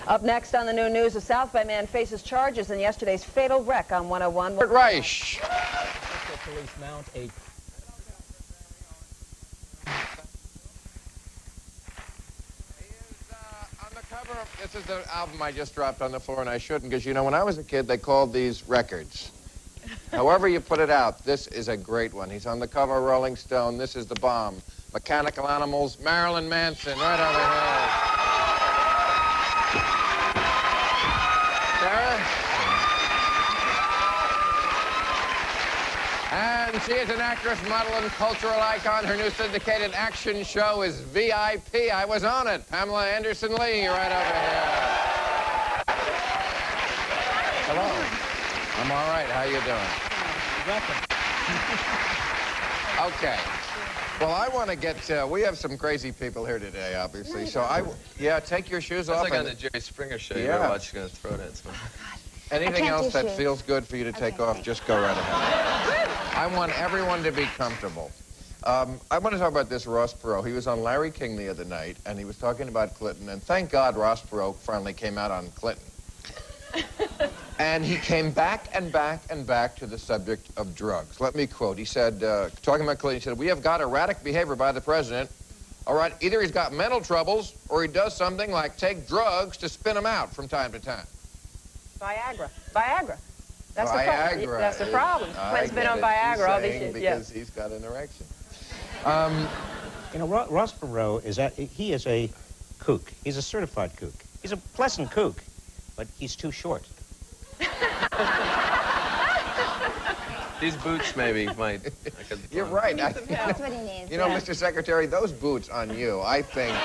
Up next on the new news, a South Bay man faces charges in yesterday's fatal wreck on 101. Reich. Police mount a... This is the album I just dropped on the floor, and I shouldn't, because, you know, when I was a kid, they called these records. However you put it out, this is a great one. He's on the cover of Rolling Stone. This is The Bomb. Mechanical Animals, Marilyn Manson, right over here. Sarah? And she is an actress, model, and cultural icon. Her new syndicated action show is VIP. I was on it. Pamela Anderson Lee, right over here. Hello. I'm all right. How you doing? Okay. Well, I want to get, we have some crazy people here today, obviously. So yeah, take your shoes off. It's like on the Jerry Springer show. Yeah. You ever watch going to throw that. Anything else that feels good for you to take off, just go right ahead. I want everyone to be comfortable. I want to talk about this Ross Perot. He was on Larry King the other night, and he was talking about Clinton, and thank God Ross Perot finally came out on Clinton. And he came back and back and back to the subject of drugs. Let me quote. He said, talking about Clinton, he said, "We have got erratic behavior by the president. All right, either he's got mental troubles or he does something like take drugs to spin him out from time to time." Viagra. Viagra. That's Viagra. the problem. That's the problem. Clint's been on Viagra all these years. Because he's got an erection. You know, Ross Perot is he is a kook. He's a certified kook. He's a pleasant kook, but he's too short. These boots maybe might. You're right. That's what he needs. You know, Mr. Secretary, those boots on you, I think.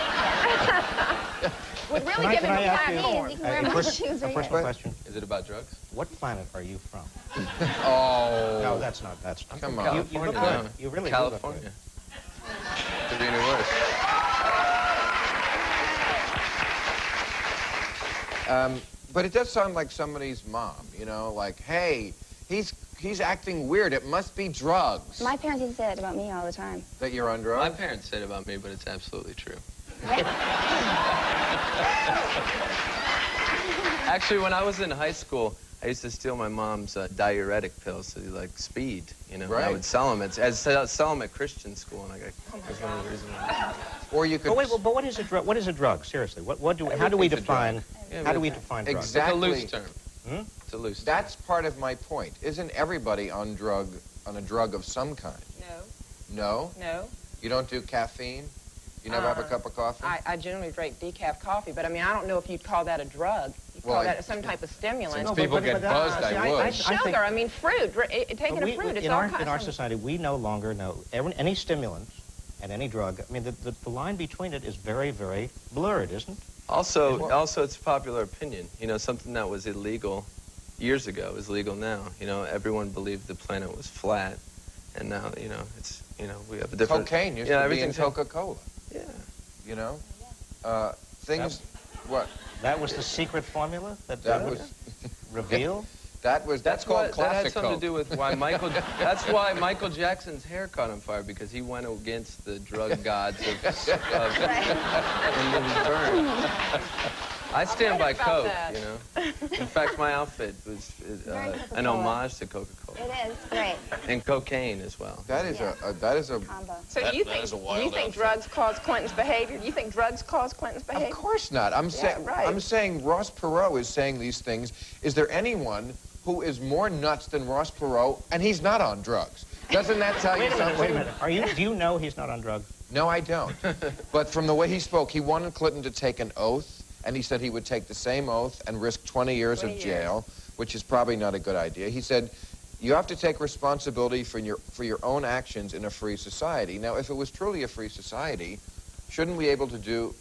Would really give him a platform. You can wear my shoes A personal question. Is it about drugs? What planet are you from? Oh. No, that's not. Come on. You look good. You really California. do Could be any worse. But it does sound like somebody's mom, you know, like, hey, he's acting weird. It must be drugs. My parents used to say that about me all the time. That you're on drugs? My parents said it about me, but it's absolutely true. Actually, when I was in high school, I used to steal my mom's diuretic pills, so like speed, you know. Right. I would sell them. Sell them at Christian school, and that's one of the reasons. Or you could. But what is a drug? What is a drug? Seriously, how do we define? How do we define drugs? Exactly. It's a loose term. It's a loose term. That's part of my point. Isn't everybody on a drug of some kind? No. No? No. You don't do caffeine? You never have a cup of coffee? I generally drink decaf coffee, but I mean, I don't know if you'd call that a drug. You'd call that some type of stimulant. Since people get buzzed, I would. Sugar, I mean, fruit. Taking a fruit, it's all kinds of... In our society, we no longer know any stimulant and any drug. I mean, the line between it is very, very blurred, isn't it? Also, it's popular opinion. You know, something that was illegal years ago is legal now. You know, everyone believed the planet was flat, and now, you know, it's, you know, we have a different... Cocaine used to be in Coca-Cola. Yeah. You know? Things... What? That was the secret formula that was revealed? That's called classical. That had something to do with why that's why Michael Jackson's hair caught on fire, because he went against the drug gods of and was burned. I stand by Coke, you know. In fact, my outfit was an homage to Coca-Cola. It is great. And cocaine as well. That is a combo. So you think drugs cause Clinton's behavior? You think drugs cause Clinton's behavior? Of course not. I'm saying Ross Perot is saying these things. Is there anyone who is more nuts than Ross Perot, and he's not on drugs? Doesn't that tell you something? Wait a minute. Do you know he's not on drugs? No, I don't. But from the way he spoke, he wanted Clinton to take an oath, and he said he would take the same oath and risk 20 years of jail, which is probably not a good idea. He said, you have to take responsibility for your own actions in a free society. Now, if it was truly a free society, shouldn't we be able to do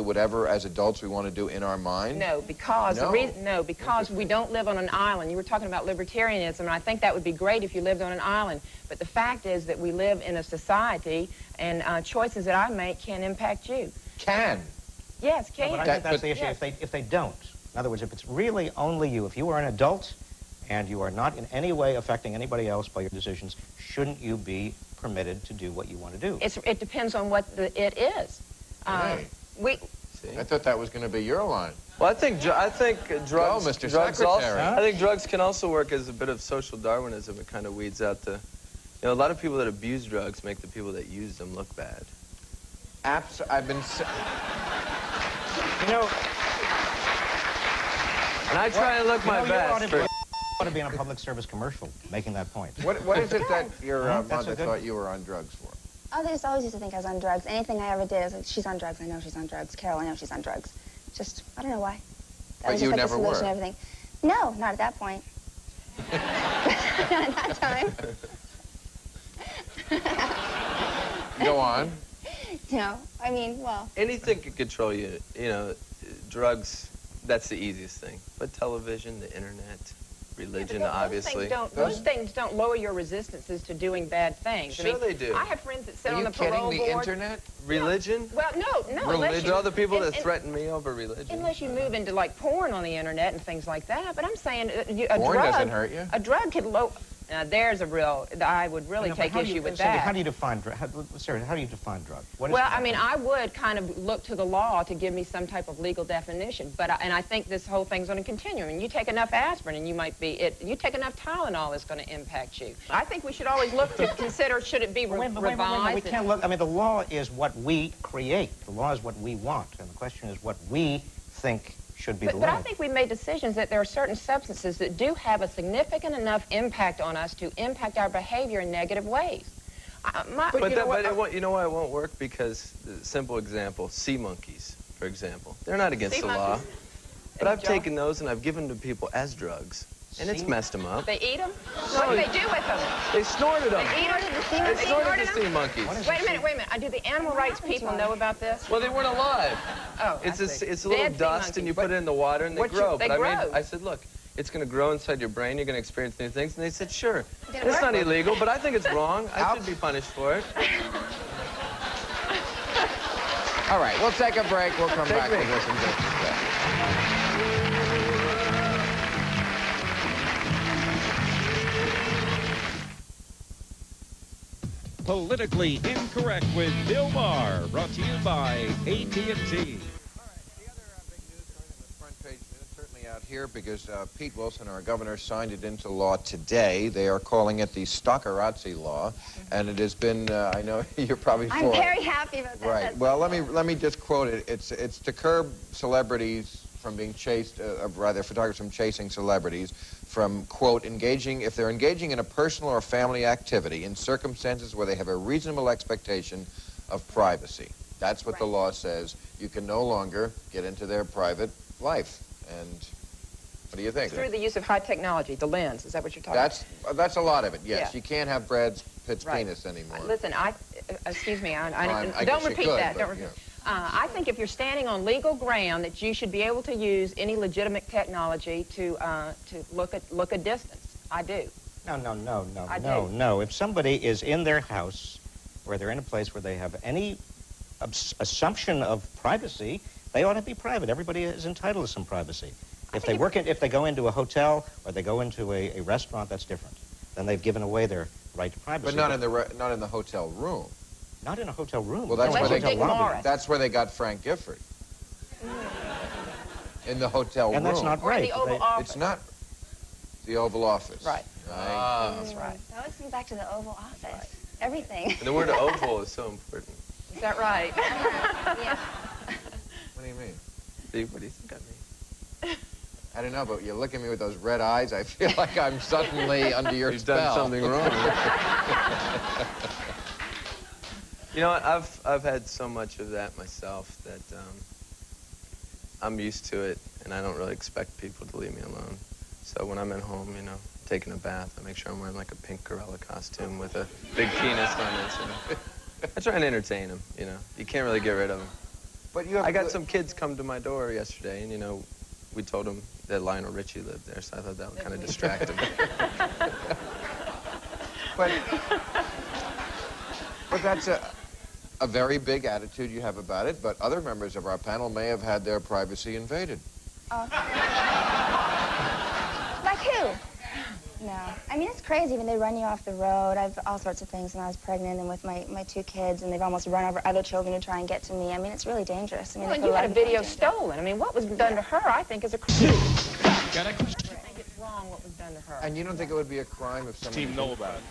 whatever as adults we want to do in our mind? No, because because we don't live on an island. You were talking about libertarianism, and I think that would be great if you lived on an island. But the fact is that we live in a society, and choices that I make can impact you. Can. Yes, can. No, but I think that's the issue. Yes. If they don't, in other words, if it's really only you, if you are an adult and you are not in any way affecting anybody else by your decisions, shouldn't you be permitted to do what you want to do? It depends on what it is. See? I thought that was going to be your line. Well, I think drugs. Mr. Drugs also, Secretary. I think drugs can also work as a bit of social Darwinism. It kind of weeds out the. You know, a lot of people that abuse drugs make the people that use them look bad. I've been. You know. And I try and look my best. You ought to be in a public service commercial making that point. What is it that your mother good... thought you were on drugs for? Oh, they just always used to think I was on drugs. Anything I ever did, I was like, she's on drugs. I know she's on drugs. Carol, I know she's on drugs. Just, I don't know why. That was you just like never the solution were? to everything. No, not at that point. Not at that time. Go on. No, I mean, well. Anything can control you. You know, drugs, that's the easiest thing. But television, the internet, religion, obviously. Those things don't lower your resistances to doing bad things. Sure, they do. I have friends that sit Are on you the parole kidding? The board. internet? Religion? Well, no. Religion. Other people that threaten me over religion. Unless you move into like porn on the internet and things like that. But I'm saying Porn doesn't hurt you. A drug could lower. Now, there's a real. I would really take issue with that. How do you define Sarah, how do you define drugs? Well, I mean, I would kind of look to the law to give me some type of legal definition. But and I think this whole thing's going to continue. I mean, you take enough aspirin and you might be you take enough Tylenol, it's going to impact you. I think we should always look to consider should it be revised. We can't look. I mean, the law is what we create. The law is what we want, and the question is what we think should be the limit. But I think we've made decisions that there are certain substances that do have a significant enough impact on us to impact our behavior in negative ways. You know why it won't work? Because, simple example, sea monkeys, for example. They're not against the law. But I've taken those and I've given them to people as drugs. And it's messed them up. They eat them? What do they do with them? They snorted them. They eat them? They snorted the sea monkeys. Wait a minute. Do the animal rights people know about this? Well, they weren't alive. Oh, it's a little dust, and you put it in the water, and they grow. They grow. I said, look, it's going to grow inside your brain. You're going to experience new things. And they said, sure. It's not illegal, but I think it's wrong. I should be punished for it. All right, we'll take a break. We'll come back to this in just a second. Politically Incorrect with Bill Maher, brought to you by AT&T. All right, the other big news story on the front page news, certainly out here, because Pete Wilson, our governor, signed it into law today. They are calling it the Stockerazzi Law, and it has been, I know you're probably for I'm very happy about that. Right. Well, let me just quote it. It's to curb celebrities from being chased, rather photographers from chasing celebrities, from, quote, if they're engaging in a personal or family activity in circumstances where they have a reasonable expectation of privacy. That's what the law says. You can no longer get into their private life. And what do you think? Through the use of high technology, the lens, is that what you're talking about? That's a lot of it, yes. Yeah. You can't have Brad Pitt's penis anymore. Listen, excuse me, I don't guess repeat you could, that. but, Don't repeat. I think if you're standing on legal ground, that you should be able to use any legitimate technology to look a distance. I do. No. If somebody is in their house, or they're in a place where they have any assumption of privacy, they ought to be private. Everybody is entitled to some privacy. If they go into a hotel or they go into a restaurant, that's different. Then they've given away their right to privacy. But not in the hotel room. Not in a hotel room. Well, that's that's where they got Frank Gifford. In the hotel room. And that's not right. Or the Oval Office. It's not the Oval Office. Right. That's right. That always comes back to the Oval Office. Everything. And the word oval is so important. Is that right? Yeah. What do you mean? Steve, what do you think I mean? I don't know, but you look at me with those red eyes, I feel like I'm suddenly under your You've spell. done something wrong. You know, I've had so much of that myself that I'm used to it, and I don't really expect people to leave me alone. So when I'm at home, you know, taking a bath, I make sure I'm wearing like a pink gorilla costume with a big penis on it. So I try and entertain them, you know. You can't really get rid of them. But you have I got some kids come to my door yesterday, and, you know, we told them that Lionel Richie lived there, so I thought that would kind of distract them. But that's a very big attitude you have about it, but other members of our panel may have had their privacy invaded. Like who? No. I mean, it's crazy when they run you off the road. I've all sorts of things when I was pregnant and with my 2 kids, and they've almost run over other children to try and get to me. I mean, it's really dangerous. I mean, well, and you had a video stolen. I mean, what was done to her, I think, is a crime. I think it's wrong what was done to her. And you don't think it would be a crime if someone... Team know about it.